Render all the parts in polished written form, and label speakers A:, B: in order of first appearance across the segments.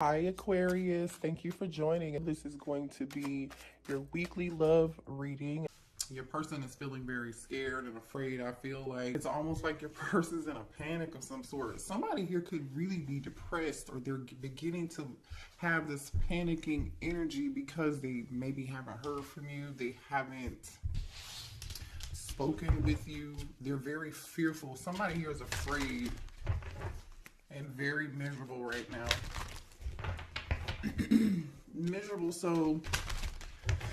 A: Hi Aquarius, thank you for joining. This is going to be your weekly love reading. Your person is feeling very scared and afraid. I feel like it's almost like your person's in a panic of some sort. Somebody here could really be depressed, or they're beginning to have this panicking energy because they maybe haven't heard from you. They haven't spoken with you. They're very fearful. Somebody here is afraid and very miserable right now. Miserable, so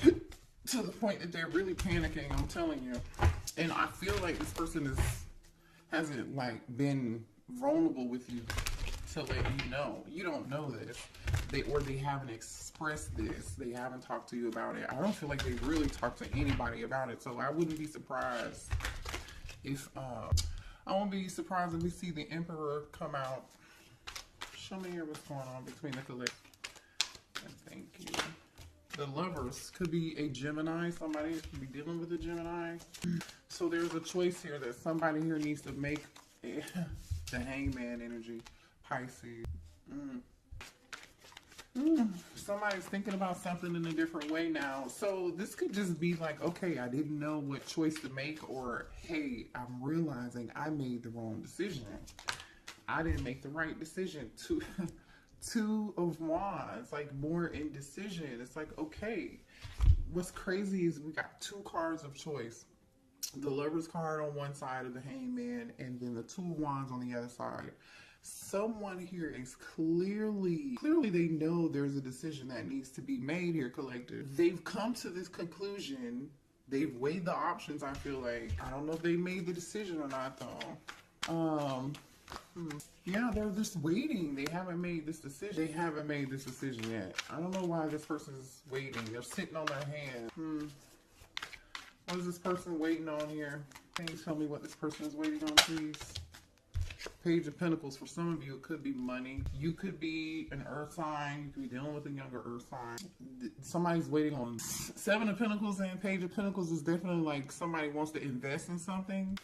A: to the point that they're really panicking, I'm telling you. And I feel like this person hasn't like been vulnerable with you to let you know. You don't know this. They haven't expressed this. They haven't talked to you about it. I don't feel like they really talked to anybody about it. So I wouldn't be surprised if I won't be surprised if we see the Emperor come out. Show me here what's going on between the collective. Thank you. The Lovers could be a Gemini. Somebody could be dealing with a Gemini. So there's a choice here that somebody here needs to make. The Hangman energy. Pisces. Somebody's thinking about something in a different way now. So this could just be like, okay, I didn't know what choice to make, or hey, I'm realizing I made the wrong decision. I didn't make the right decision. Two of Wands, like more indecision. It's like, okay, what's crazy is we got two cards of choice. The Lover's card on one side of the Hangman, and then the Two of Wands on the other side. Someone here is clearly they know there's a decision that needs to be made here, collective. They've come to this conclusion. They've weighed the options, I feel like. I don't know if they made the decision or not, though. Yeah, they're just waiting. They haven't made this decision. They haven't made this decision yet. I don't know why this person is waiting. They're sitting on their hands. What is this person waiting on here? Can you tell me what this person is waiting on, please? Page of Pentacles. For some of you, it could be money. You could be an earth sign. You could be dealing with a younger earth sign. Somebody's waiting on Seven of Pentacles, and Page of Pentacles is definitely like somebody wants to invest in something.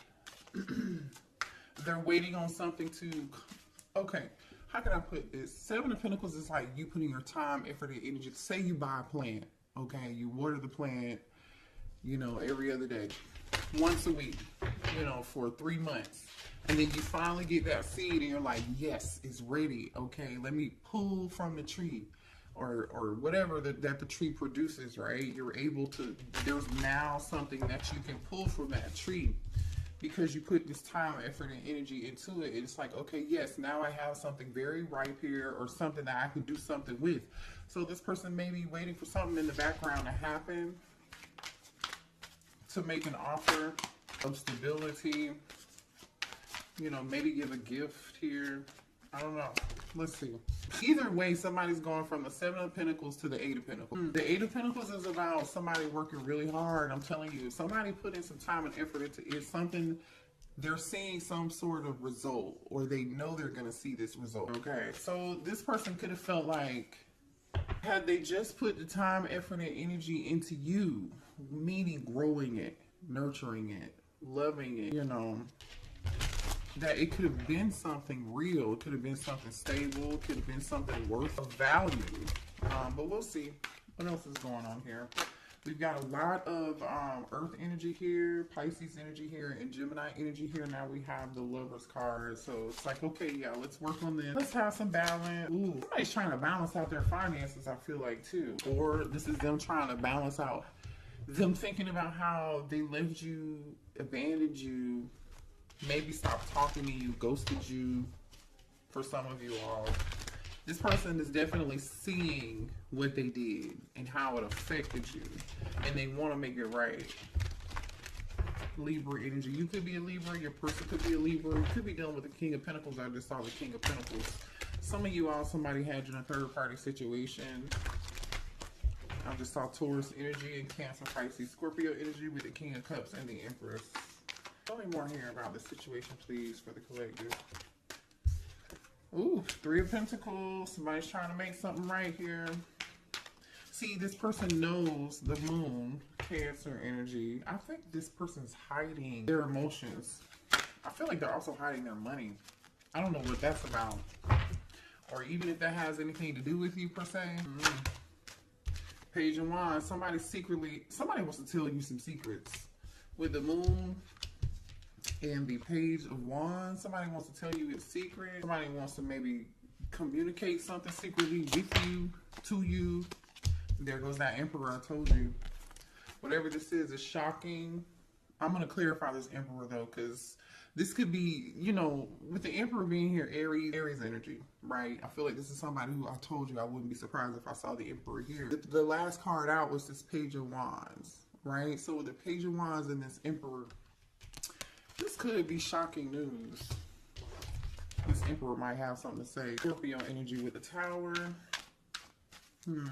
A: They're waiting on something to, okay, how can I put this? Seven of Pentacles is like you putting your time, effort, and energy. Say you buy a plant, okay? You water the plant, you know, every other day, once a week, you know, for 3 months. And then you finally get that seed and you're like, yes, it's ready, okay? Let me pull from the tree or whatever that the tree produces, right? You're able to, there's now something that you can pull from that tree. Because you put this time, effort, and energy into it, it's like, okay, yes, now I have something very ripe here, or something that I could do something with. So this person may be waiting for something in the background to happen, to make an offer of stability, you know, maybe give a gift here. I don't know. Let's see. Either way, somebody's going from the Seven of Pentacles to the Eight of Pentacles. The Eight of Pentacles is about somebody working really hard. I'm telling you, somebody put in some time and effort into it. Something, they're seeing some sort of result, or they know they're going to see this result. Okay, so this person could have felt like, had they just put the time, effort, and energy into you, meaning growing it, nurturing it, loving it, you know, that it could have been something real. It could have been something stable. It could have been something worth of value. But we'll see. What else is going on here? We've got a lot of Earth energy here, Pisces energy here, and Gemini energy here. Now we have the Lover's card. So it's like, okay, yeah, let's work on this. Let's have some balance. Ooh, somebody's trying to balance out their finances, I feel like, too. Or this is them trying to balance out, them thinking about how they left you, abandoned you, maybe stopped talking to you, ghosted you. For some of you all, this person is definitely seeing what they did and how it affected you, and they want to make it right. Libra energy. You could be a Libra. Your person could be a Libra. You could be dealing with the King of Pentacles. I just saw the King of Pentacles. Some of you all, somebody had you in a third-party situation. I just saw Taurus energy and Cancer, Pisces, Scorpio energy with the King of Cups and the Empress. Tell me more here about the situation, please, for the collective. Ooh, Three of Pentacles. Somebody's trying to make something right here. See, this person knows the Moon, Cancer energy. I think this person's hiding their emotions. I feel like they're also hiding their money. I don't know what that's about. or even if that has anything to do with you per se. Page of Wands, somebody wants to tell you some secrets. With the Moon and the Page of Wands, somebody wants to tell you a secret. Somebody wants to maybe communicate something secretly with you, to you. There goes that Emperor I told you. Whatever this is shocking. I'm going to clarify this Emperor though, because this could be, you know, with the Emperor being here, Aries energy, right? I feel like this is somebody who I told you I wouldn't be surprised if I saw the Emperor here. The last card out was this Page of Wands, right? So with the Page of Wands and this Emperor, this could be shocking news. This Emperor might have something to say. Scorpio energy with the Tower.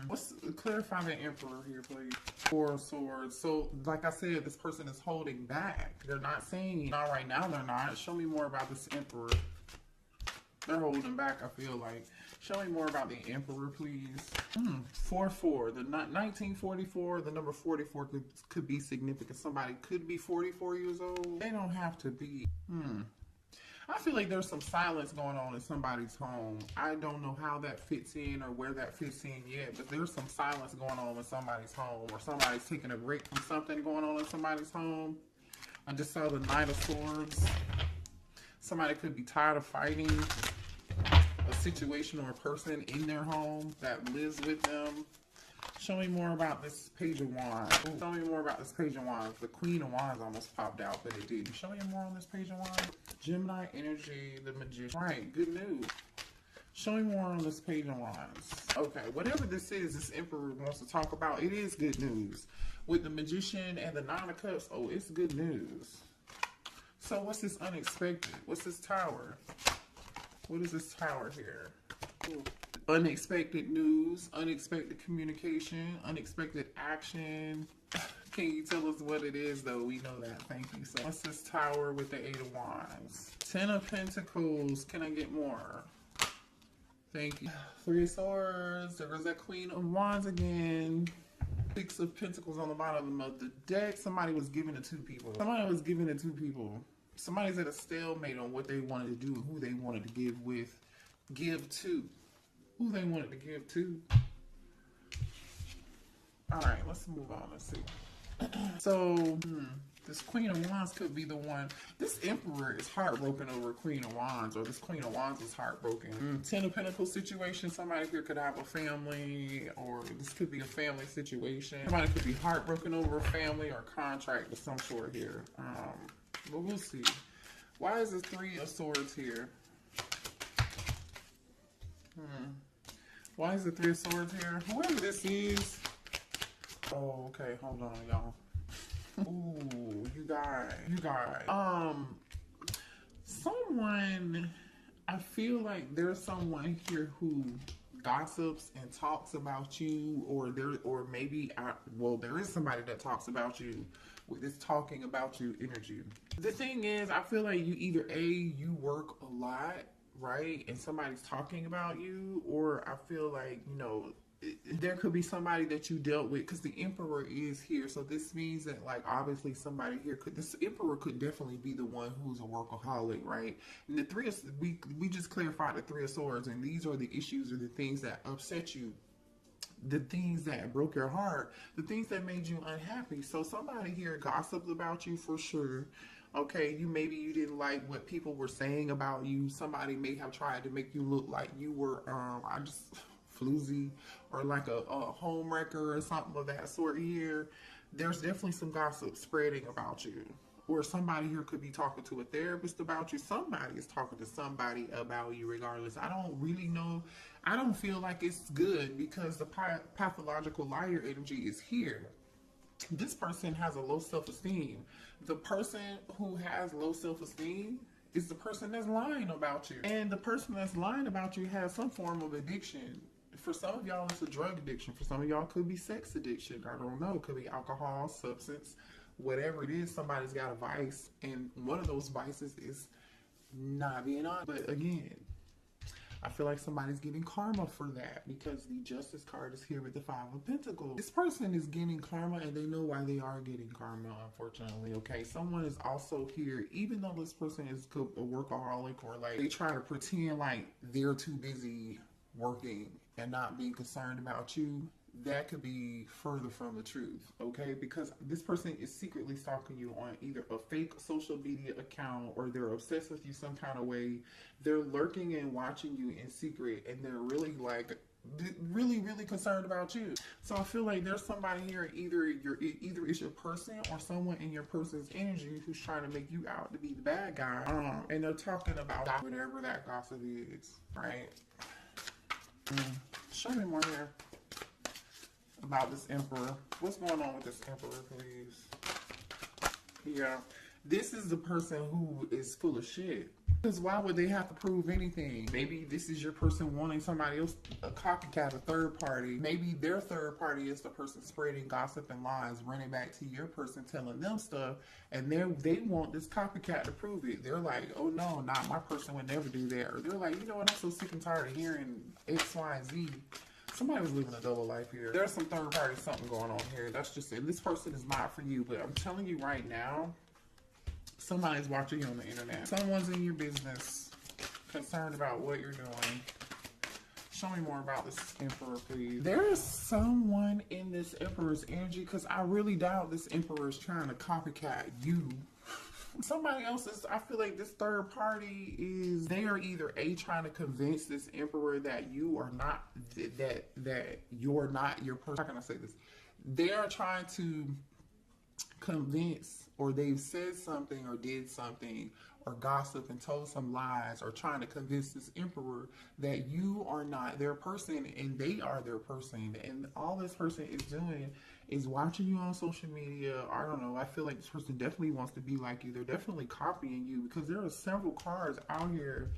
A: Let's clarify the Emperor here, please. Four of Swords. So, like I said, this person is holding back. They're not saying, not right now, they're not. Show me more about this Emperor. They're holding back, I feel like. Show me more about the Emperor, please. 4-4. The 1944, the number 44 could be significant. Somebody could be 44 years old. They don't have to be. I feel like there's some silence going on in somebody's home. I don't know how that fits in or where that fits in yet, but there's some silence going on in somebody's home, or somebody's taking a break from something going on in somebody's home. I just saw the Knight of Swords. Somebody could be tired of fighting a situation or a person in their home that lives with them. Show me more about this Page of Wands. Show me more about this Page of Wands. The Queen of Wands almost popped out, but it didn't. Show me more on this Page of Wands. Gemini energy, the Magician. Right, good news. Show me more on this Page of Wands. Okay, whatever this is, this Emperor wants to talk about, it is good news. With the Magician and the Nine of Cups, oh, it's good news. So what's this unexpected? What's this Tower? What is this Tower here? Ooh. Unexpected news, unexpected communication, unexpected action. Can you tell us what it is, though? We know that. Thank you. So, what's this Tower with the 8 of Wands? 10 of Pentacles. Can I get more? Thank you. 3 of Swords. There goes that Queen of Wands again. 6 of Pentacles on the bottom of the deck. Somebody was giving it to people. Somebody was giving it to people. Somebody's at a stalemate on what they wanted to do, who they wanted to give to. Who they wanted to give to. Alright, let's move on. Let's see. So, this Queen of Wands could be the one. This Emperor is heartbroken over Queen of Wands, or this Queen of Wands is heartbroken. 10 of Pentacles situation. Somebody here could have a family, or this could be a family situation. Somebody could be heartbroken over a family or contract of some sort here. But we'll see. Why is the 3 of Swords here? Why is the 3 of Swords here? Whoever this is. Oh, okay. Hold on, y'all. Ooh, you guys. Someone, I feel like there's someone here who gossips and talks about you, or there is somebody that talks about you with this talking about you energy. The thing is, I feel like you either you work a lot, right, and somebody's talking about you, or I feel like, you know, there could be somebody that you dealt with, because the Emperor is here. So this means that, like, obviously somebody here this Emperor could definitely be the one who's a workaholic, right? And the 3 of, we just clarified the 3 of Swords, and these are the issues or the things that upset you, the things that broke your heart, the things that made you unhappy. So somebody here gossiped about you for sure. Okay, maybe you didn't like what people were saying about you. Somebody may have tried to make you look like you were floozy, or like a home wrecker or something of that sort here. There's definitely some gossip spreading about you. Or somebody here could be talking to a therapist about you. Somebody is talking to somebody about you regardless. I don't really know. I don't feel like it's good, because the pathological liar energy is here. This person has a low self-esteem. The person who has low self-esteem is the person that's lying about you. And the person that's lying about you has some form of addiction. For some of y'all, it's a drug addiction. For some of y'all, it could be sex addiction. I don't know. It could be alcohol, substance, whatever it is. Somebody's got a vice, and one of those vices is not being honest. But again, I feel like somebody's getting karma for that, because the Justice card is here with the 5 of Pentacles. This person is getting karma, and they know why they are getting karma, unfortunately, okay? Someone is also here, even though this person is a workaholic, or like they try to pretend like they're too busy working and not being concerned about you, that could be further from the truth, okay? Because this person is secretly stalking you on either a fake social media account, or they're obsessed with you some kind of way. They're lurking and watching you in secret, and they're really like really concerned about you. So I feel like there's somebody here, either it's your person or someone in your person's energy who's trying to make you out to be the bad guy. And they're talking about whatever that gossip is, right? Show me more here about this emperor. What's going on with this emperor, please? Yeah, this is the person who is full of shit. Because why would they have to prove anything? Maybe this is your person wanting somebody else, a copycat, a third party. Maybe their third party is the person spreading gossip and lies, running back to your person, telling them stuff, and they want this copycat to prove it. They're like, oh no, not my person would never do that. Or they're like, you know what, I'm so sick and tired of hearing X, Y, and Z. Somebody was living a double life here. There's some third party something going on here. That's just it. This person is not for you, but I'm telling you right now, somebody's watching you on the internet. Someone's in your business, concerned about what you're doing. Show me more about this emperor, please. There is someone in this emperor's energy, because I really doubt this emperor is trying to copycat you. Somebody else is, I feel like this third party is, they are either trying to convince this emperor that you are not, that you're not your person. How can I say this? They are trying to convince, or they've said something or did something or gossip and told some lies, or trying to convince this emperor that you are not their person and they are their person. And all this person is doing is watching you on social media. I don't know, I feel like this person definitely wants to be like you. They're definitely copying you, because there are several cards out here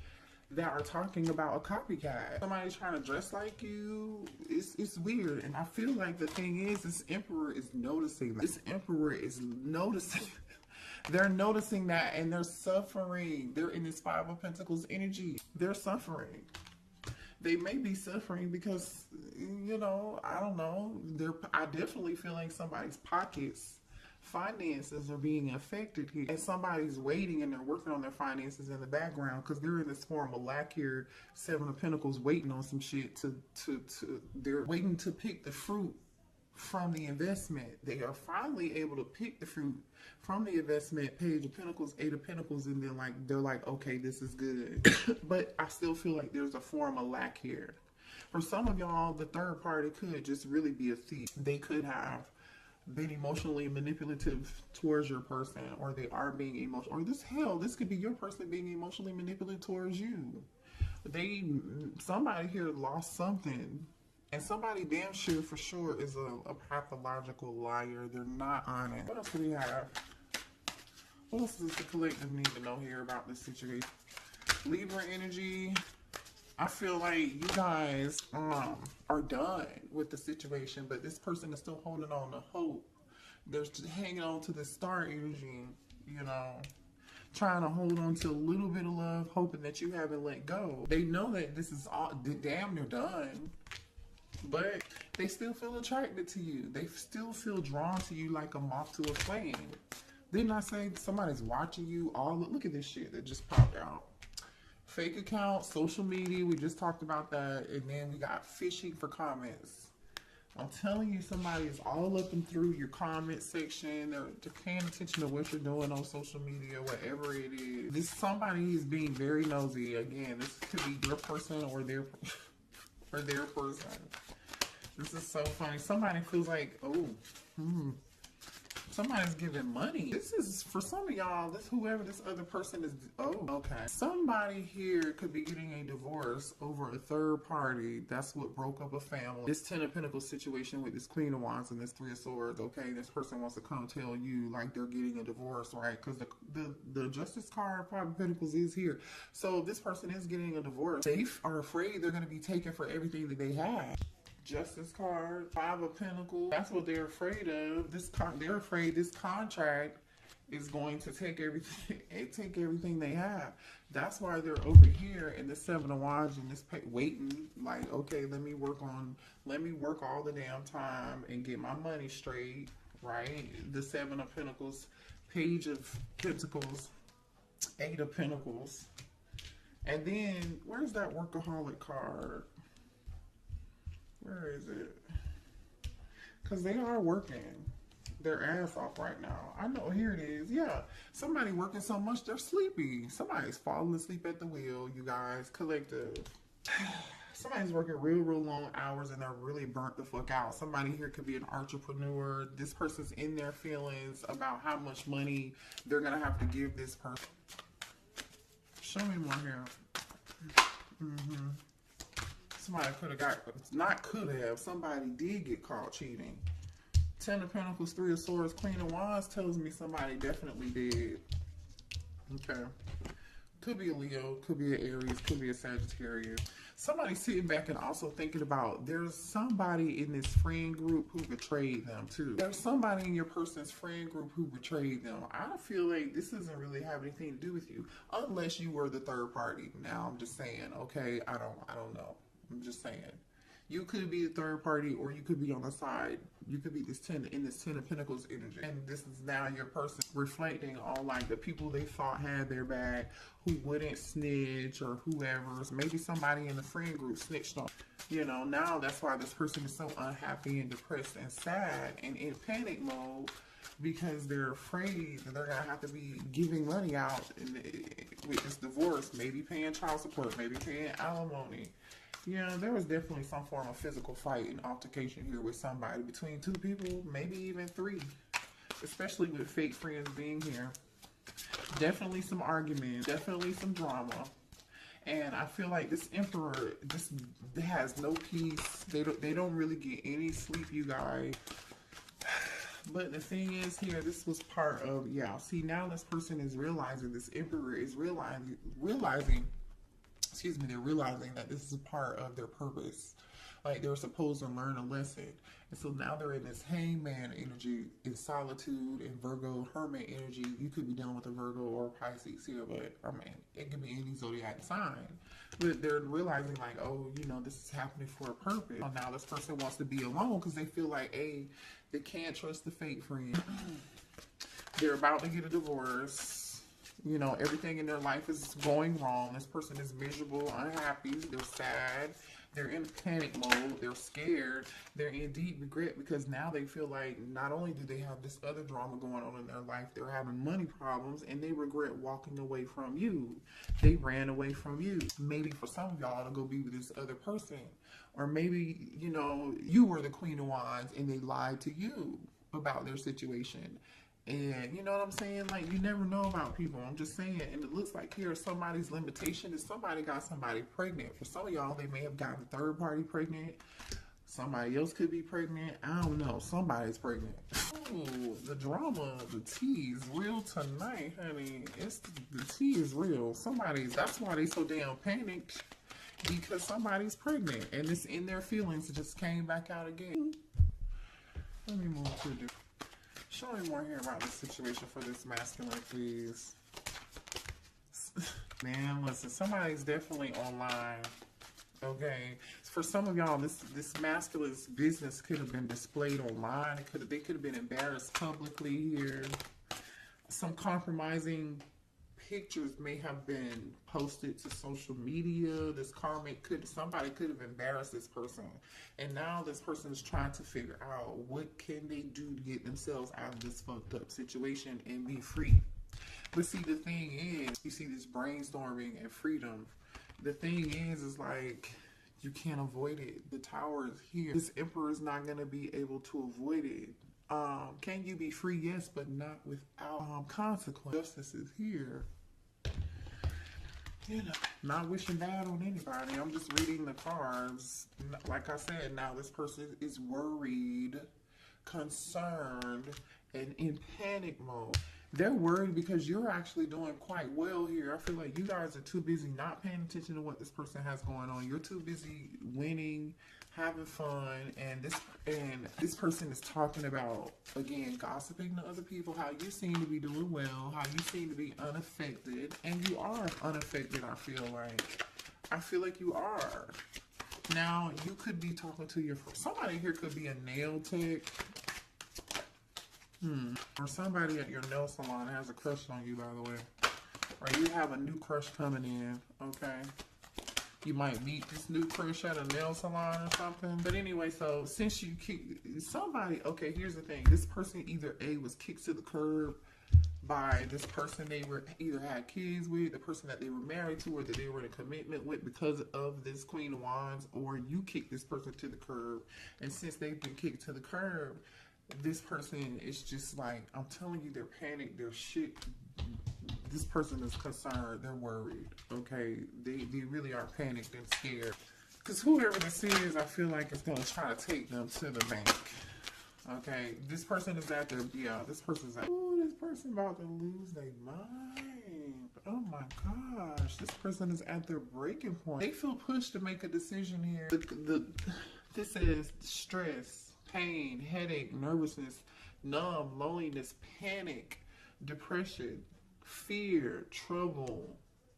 A: that are talking about a copycat. Somebody's trying to dress like you. It's weird. And I feel like the thing is, this emperor is noticing that. This emperor is noticing. They're noticing that, and they're suffering. They're in this Five of Pentacles energy. They're suffering. They may be suffering because, you know, I don't know. I definitely feel like somebody's pockets, finances are being affected here, and somebody's waiting and they're working on their finances in the background, because they're in this form of lack here. Seven of Pentacles, waiting on some shit they're waiting to pick the fruit from the investment. They are finally able to pick the fruit from the investment. Page of Pentacles, Eight of Pentacles, and then they're like, okay, this is good. But I still feel like there's a form of lack here. For some of y'all, the third party could just really be a thief. They could have been emotionally manipulative towards your person, or they are being emotional, or this could be your person being emotionally manipulative towards you. Somebody here lost something, and somebody damn sure for sure is a pathological liar. They're not honest. What else do we have? What else does the collective need to know here about this situation? Libra energy. I feel like you guys are done with the situation, but this person is still holding on to hope. They're just hanging on to the star energy, you know, trying to hold on to a little bit of love, hoping that you haven't let go. They know that this is all damn near done, but they still feel attracted to you. They still feel drawn to you like a moth to a flame. Didn't I say somebody's watching you? Look at this shit that just popped out. Fake account, social media, we just talked about that. And then we got fishing for comments. I'm telling you, somebody is all up and through your comment section. They're paying attention to what you're doing on social media, whatever it is. Somebody is being very nosy. Again, this could be your person or their person. This is so funny. Somebody feels like, somebody's giving money. This is, for some of y'all, whoever this other person is, okay. Somebody here could be getting a divorce over a third party. That's what broke up a family. This Ten of Pentacles situation with this Queen of Wands and this Three of Swords, okay? This person wants to come tell you like they're getting a divorce, right? Because the Justice card, Five of Pentacles, is here. So this person is getting a divorce. They are afraid they're going to be taken for everything that they have. Justice card, Five of Pentacles. That's what they're afraid of. They're afraid this contract is going to take everything they have. That's why they're over here in the Seven of Wands and this waiting. Like, okay, let me work all the damn time and get my money straight. Right? The Seven of Pentacles, Page of Pentacles, Eight of Pentacles, and then where's that workaholic card? Where is it? Because they are working their ass off right now. I know, here it is. Yeah, somebody working so much they're sleepy. Somebody's falling asleep at the wheel, you guys. Collective. Somebody's working real long hours and they're really burnt the fuck out. Somebody here could be an entrepreneur. This person's in their feelings about how much money they're going to have to give this person. Show me more here. Somebody could have got, not could have, somebody did get caught cheating. 10 of Pentacles, 3 of Swords, Queen of Wands tells me somebody definitely did. Okay. Could be a Leo, could be an Aries, could be a Sagittarius. Somebody sitting back and also thinking about there's somebody in this friend group who betrayed them too. There's somebody in your person's friend group who betrayed them. I feel like this doesn't really have anything to do with you unless you were the third party. Now I'm just saying, okay, I don't know. I'm just saying. You could be the third party or you could be on the side. You could be this 10 of Pentacles energy. And this is now your person reflecting on like the people they thought had their back, who wouldn't snitch or whoever. Maybe somebody in the friend group snitched on. You know, now that's why this person is so unhappy and depressed and sad and in panic mode because they're afraid that they're going to have to be giving money out with this divorce, maybe paying child support, maybe paying alimony. Yeah, there was definitely some form of physical fight and altercation here with somebody, between 2 people, maybe even 3, especially with fake friends being here. Definitely some arguments, definitely some drama. And I feel like this Emperor just has no peace. They don't really get any sleep, you guys. But the thing is here, this was part of, yeah, see, now this person is realizing, this Emperor is realizing they're realizing that this is a part of their purpose. Like they're supposed to learn a lesson. And so now they're in this hangman energy, in solitude, in Virgo, hermit energy. You could be dealing with a Virgo or a Pisces here, but I mean, it could be any zodiac sign. But they're realizing like, oh, you know, this is happening for a purpose. So now this person wants to be alone because they feel like, hey, they can't trust the fake friend. They're about to get a divorce. You know, everything in their life is going wrong. This person is miserable, unhappy, they're sad, they're in panic mode, they're scared, they're in deep regret because now they feel like not only do they have this other drama going on in their life, they're having money problems and they regret walking away from you. They ran away from you. Maybe for some of y'all to go be with this other person. Or maybe, you know, you were the Queen of Wands and they lied to you about their situation. And you know what I'm saying? Like, you never know about people. I'm just saying. And it looks like here somebody's limitation is somebody got somebody pregnant. For some of y'all, they may have gotten a third party pregnant. Somebody else could be pregnant. I don't know. Somebody's pregnant. Ooh, the drama, the tea is real tonight, honey. The tea is real. That's why they so damn panicked. Because somebody's pregnant. And it's in their feelings. It just came back out again. Let me move to the... Show me more here about the situation for this masculine, please. Man, listen, somebody's definitely online. Okay, for some of y'all, this masculine's business could have been displayed online. They could have been embarrassed publicly here. Some compromising pictures may have been posted to social media. Somebody could have embarrassed this person. And now this person is trying to figure out what can they do to get themselves out of this fucked up situation and be free. But see, the thing is, you see this brainstorming and freedom. The thing is like, you can't avoid it. The Tower is here. This Emperor is not going to be able to avoid it. Can you be free? Yes, but not without consequence. Justice is here. You know, not wishing bad on anybody. I'm just reading the cards. Like I said, now this person is worried, concerned, and in panic mode. They're worried because you're actually doing quite well here. I feel like you guys are too busy not paying attention to what this person has going on. You're too busy winning, having fun, and this person is talking about, again, gossiping to other people, how you seem to be doing well, how you seem to be unaffected, and you are unaffected. I feel like you are. Now, you could be talking to somebody here could be a nail tech, or somebody at your nail salon has a crush on you, by the way, or you have a new crush coming in, okay? You might meet this new crush at a nail salon or something. But anyway, so since you kick somebody, okay, here's the thing. This person either A, was kicked to the curb by this person they were either had kids with, the person that they were married to, or that they were in a commitment with because of this Queen of Wands, or you kicked this person to the curb. And since they've been kicked to the curb, this person is just like, I'm telling you, they're panicked, they're shit. This person is concerned, they're worried, okay? They really are panicked and scared. Because whoever this is, I feel like it's going to try to take them to the bank, okay? This person is at their, yeah, this person's like, oh, this person about to lose their mind. Oh my gosh, this person is at their breaking point. They feel pushed to make a decision here. This is stress, pain, headache, nervousness, numb, loneliness, panic, depression, fear, trouble,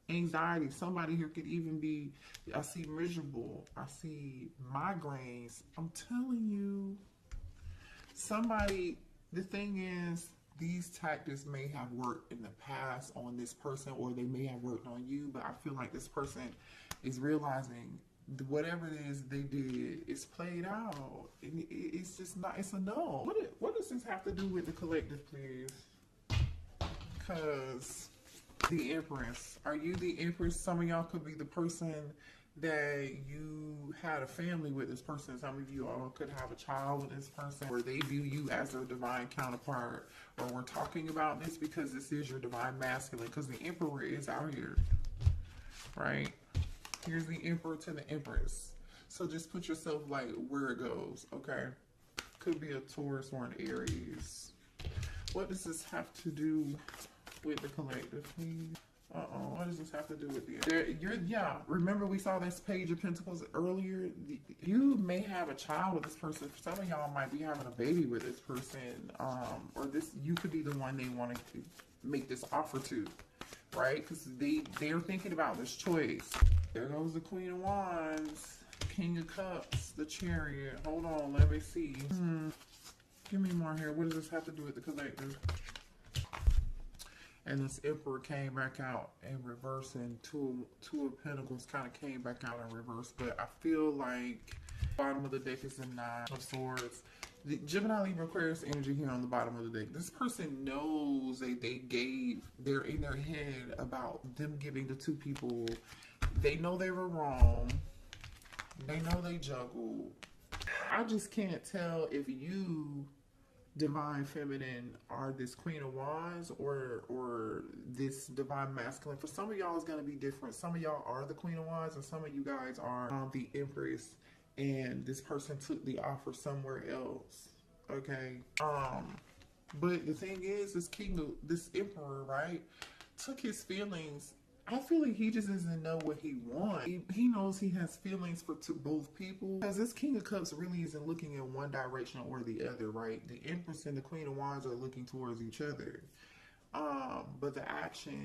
A: anxiety. Somebody here could even be, I see miserable, I see migraines. I'm telling you, somebody, the thing is, these tactics may have worked in the past on this person, or they may have worked on you, but I feel like this person is realizing whatever it is they did is played out. And it's just not, it's a no. What does this have to do with the collective, please? Because the Empress, are you the Empress? Some of y'all could be the person that you had a family with this person. Some of you all could have a child with this person, or they view you as their divine counterpart. Or we're talking about this because this is your divine masculine, because the Emperor is out here, right? Here's the Emperor to the Empress. So just put yourself like where it goes, okay? Could be a Taurus or an Aries. What does this have to do with the collective, please? What does this have to do with the... Yeah, remember we saw this Page of Pentacles earlier? You may have a child with this person. Some of y'all might be having a baby with this person. Or this, you could be the one they want to make this offer to, right? Because they're thinking about this choice. There goes the Queen of Wands, King of Cups, the Chariot. Hold on, let me see. Give me more here. What does this have to do with the collective? And this Emperor came back out in reverse, and Two of Pentacles kind of came back out in reverse. But I feel like bottom of the deck is the Nine of Swords. The Gemini, Libra, Aquarius energy here on the bottom of the deck. This person knows they're in their head about them giving the two people. They know they were wrong. They know they juggled. I just can't tell if you, divine feminine, are this Queen of Wands or this divine masculine. For some of y'all it's going to be different. Some of y'all are the Queen of Wands, and some of you guys are the Empress, and this person took the offer somewhere else, okay? But the thing is, this Emperor, right, took his feelings. I feel like he just doesn't know what he wants. He knows he has feelings for both people. Because this King of Cups really isn't looking in one direction or the other, right? The Empress and the Queen of Wands are looking towards each other. But the action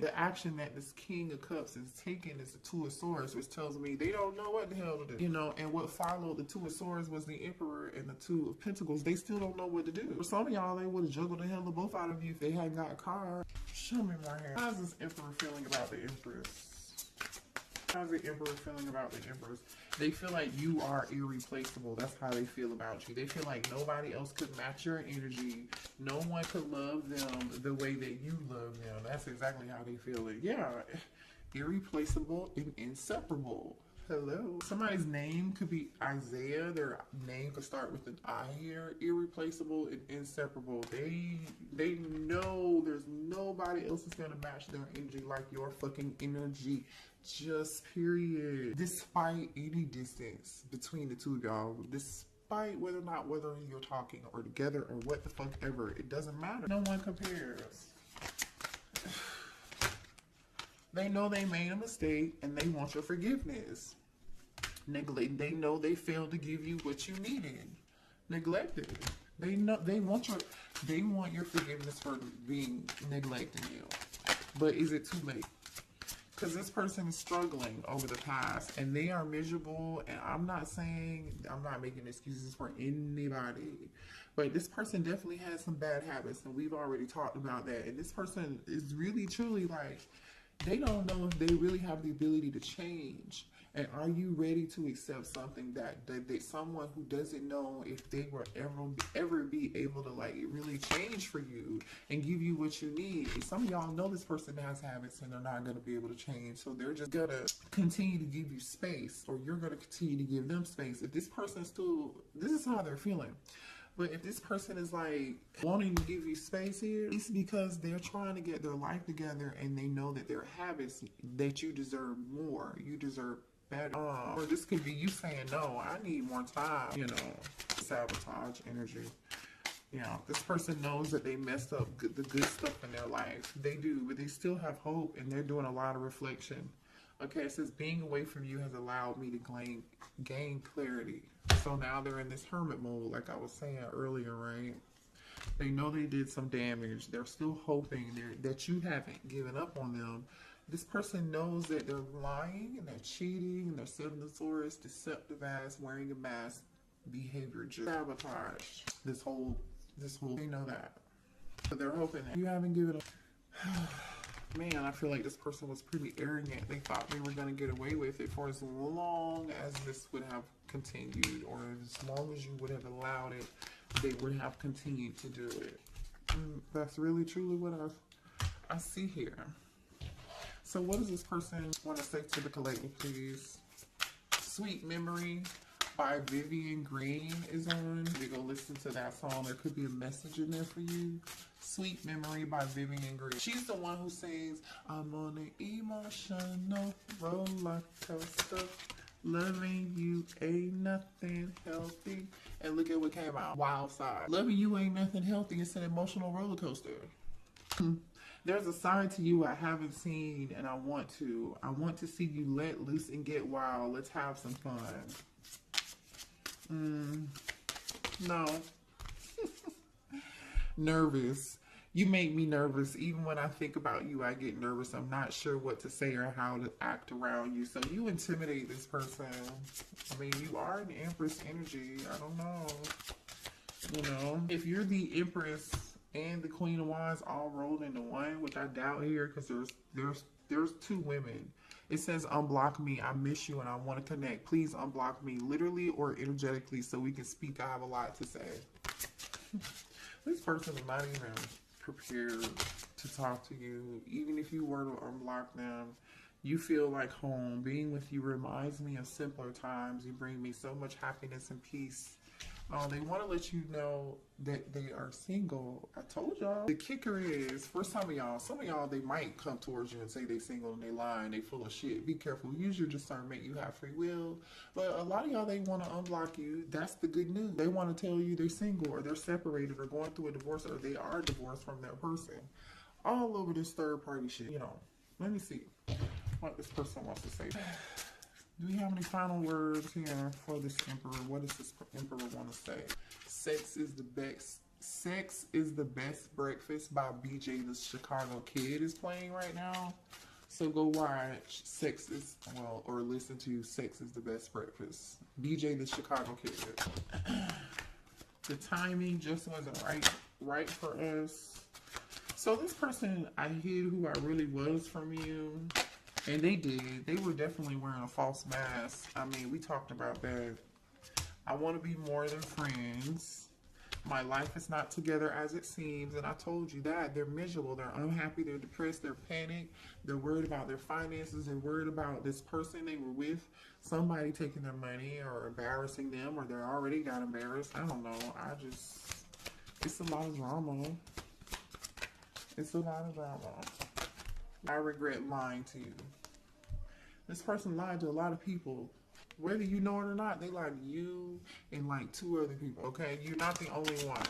A: that this King of Cups is taking is the Two of Swords, which tells me they don't know what the hell to do. You know, and what followed the Two of Swords was the Emperor and the Two of Pentacles. They still don't know what to do. For some of y'all, they would have juggled the hell of both out of you if they hadn't got a car. Show me more here. How's this Emperor feeling about the Empress? How's the Emperor feeling about the Empress? They feel like you are irreplaceable. That's how they feel about you. They feel like nobody else could match your energy. No one could love them the way that you love them. That's exactly how they feel it. Yeah, irreplaceable and inseparable. Hello. Somebody's name could be Isaiah. Their name could start with an I here. Irreplaceable and inseparable. They know there's nobody else that's gonna match their energy like your fucking energy. Just period. Despite any distance between the two of y'all, despite whether you're talking or together or what the fuck ever, it doesn't matter. No one compares. They know they made a mistake and they want your forgiveness. They know they failed to give you what you needed. Neglected. They want your forgiveness for being neglecting you. But is it too late? Because this person is struggling over the past and they are miserable. And I'm not making excuses for anybody, but this person definitely has some bad habits, and we've already talked about that. And this person is really truly like, they don't know if they really have the ability to change. And are you ready to accept something that someone who doesn't know if they will ever be able to like really change for you and give you what you need? Some of y'all know this person has habits and they're not going to be able to change, so they're just gonna continue to give you space, or you're going to continue to give them space. If this person still, this is how they're feeling. But if this person is like wanting to give you space here, it's because they're trying to get their life together and they know that their habits, that you deserve more. You deserve better. Or this could be you saying, no, I need more time, you know, sabotage energy. Yeah, this person knows that they messed up the good stuff in their life. They do, but they still have hope and they're doing a lot of reflection. Okay, it says being away from you has allowed me to gain clarity. So now they're in this hermit mode, like I was saying earlier, right? They know they did some damage. They're still hoping that you haven't given up on them. This person knows that they're lying and they're cheating and they're saboteur, deceptive ass, wearing a mask behavior, just sabotage. This whole, they know that. But they're hoping that you haven't given up. Man, I feel like this person was pretty arrogant. They thought they were going to get away with it for as long as this would have continued, or as long as you would have allowed it, they would have continued to do it. That's really truly what I see here. So what does this person want to say to the collective, please? Sweet Memory by Vivian Green is on. You go listen to that song. There could be a message in there for you. Sweet Memory by Vivian Green. She's the one who sings, I'm on an emotional roller coaster. Loving you ain't nothing healthy. And look at what came out. Wild Side. Loving you ain't nothing healthy. It's an emotional roller coaster. There's a side to you I haven't seen, and I want to. I want to see you let loose and get wild. Let's have some fun. No. Nervous. You make me nervous. Even when I think about you, I get nervous. I'm not sure what to say or how to act around you. So you intimidate this person. I mean, you are an Empress energy. I don't know. You know, if you're the Empress and the Queen of Wands all rolled into one, which I doubt here, because there's two women. It says unblock me. I miss you and I want to connect. Please unblock me, literally or energetically, so we can speak. I have a lot to say. This person is not even prepared to talk to you. Even if you were to unblock them, you feel like home. Being with you reminds me of simpler times. You bring me so much happiness and peace. They want to let you know that they are single. I told y'all. The kicker is, for some of y'all, they might come towards you and say they single and they lying, they full of shit. Be careful. Use your discernment. You have free will. But a lot of y'all, they want to unblock you. That's the good news. They want to tell you they're single, or they're separated, or going through a divorce, or they are divorced from their person. All over this third party shit. You know, let me see what this person wants to say. Do we have any final words here for this Emperor? What does this Emperor want to say? Sex is the best breakfast by BJ the Chicago Kid is playing right now. So go watch or listen to Sex is the Best Breakfast. BJ the Chicago Kid. The timing just wasn't right for us. So this person, I hid who I really was from you. And they did. They were definitely wearing a false mask. I mean, we talked about that. I want to be more than friends. My life is not together as it seems. And I told you that. They're miserable. They're unhappy. They're depressed. They're panicked. They're worried about their finances. They're worried about this person they were with. Somebody taking their money or embarrassing them. Or they already got embarrassed. I don't know. It's a lot of drama. It's a lot of drama. I regret lying to you. This person lied to a lot of people. Whether you know it or not, they lied to you and like 2 other people, okay? You're not the only one.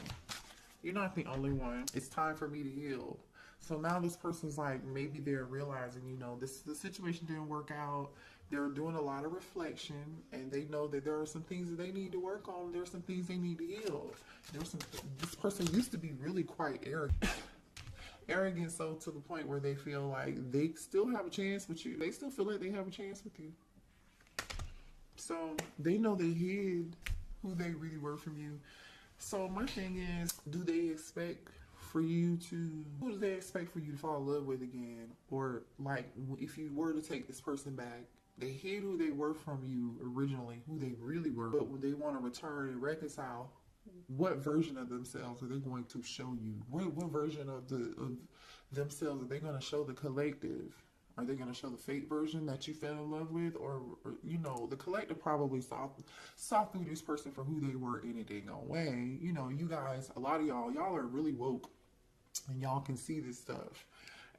A: You're not the only one. It's time for me to heal. So now this person's like, maybe they're realizing, you know, the situation didn't work out. They're doing a lot of reflection, and they know that there are some things that they need to work on. There's some things they need to heal. This person used to be really quite arrogant. Arrogant so to the point where they feel like they still have a chance with you. They still feel like they have a chance with you. So they know they hid who they really were from you. So my thing is, who do they expect for you to fall in love with again? Or like, if you were to take this person back, They hid who they were from you originally, who they really were. But when they want to return and reconcile, what version of themselves are they going to show you? What version of themselves are they going to show the collective? Are they going to show the fake version that you fell in love with? Or you know, the collective probably saw through this person for who they were in a dang way. You know, you guys, a lot of y'all are really woke. And y'all can see this stuff.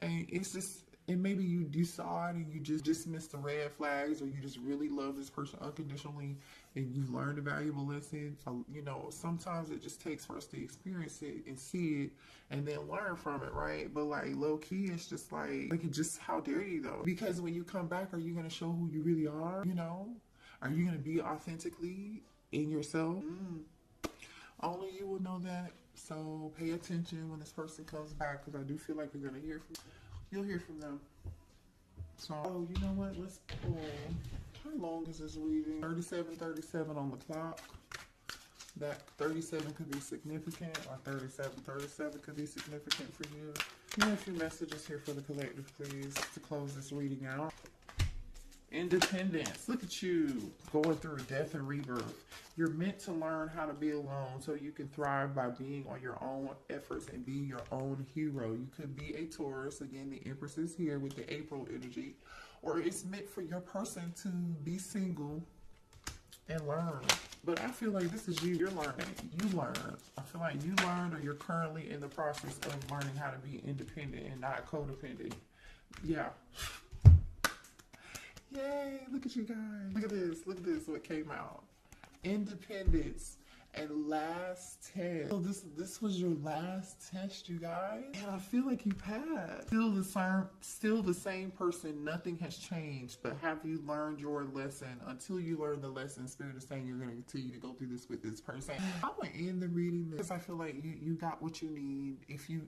A: And it's just, and maybe you saw it and you just dismissed the red flags, or you just really love this person unconditionally and you learned a valuable lesson. You know, sometimes it just takes for us to experience it and see it and then learn from it, right? But like low key, it's just like just how dare you though? Because when you come back, are you going to show who you really are? You know, are you going to be authentically in yourself? Only you will know that. So pay attention when this person comes back, because I do feel like you're gonna you'll hear from them. So, oh, you know what? Let's pull. How long is this reading? 37 on the clock. That 37 could be significant, or 37 could be significant for you. You have a few messages here for the collective, please, to close this reading out. Independence. Look at you going through death and rebirth. You're meant to learn how to be alone so you can thrive by being on your own efforts and being your own hero. You could be a Taurus. Again, the Empress is here with the April energy. Or it's meant for your person to be single and learn. But I feel like this is you. You're learning. You learn. I feel like you learned, or you're currently in the process of learning how to be independent and not codependent. Yeah. Yay, look at you guys. Look at this. Look at this, what came out. Independence and last test. So this was your last test, you guys. And I feel like you passed. Still the same person. Nothing has changed. But have you learned your lesson? Until you learn the lesson, Spirit is saying you're going to continue to go through this with this person. I'm going to end the reading because I feel like you got what you need. If you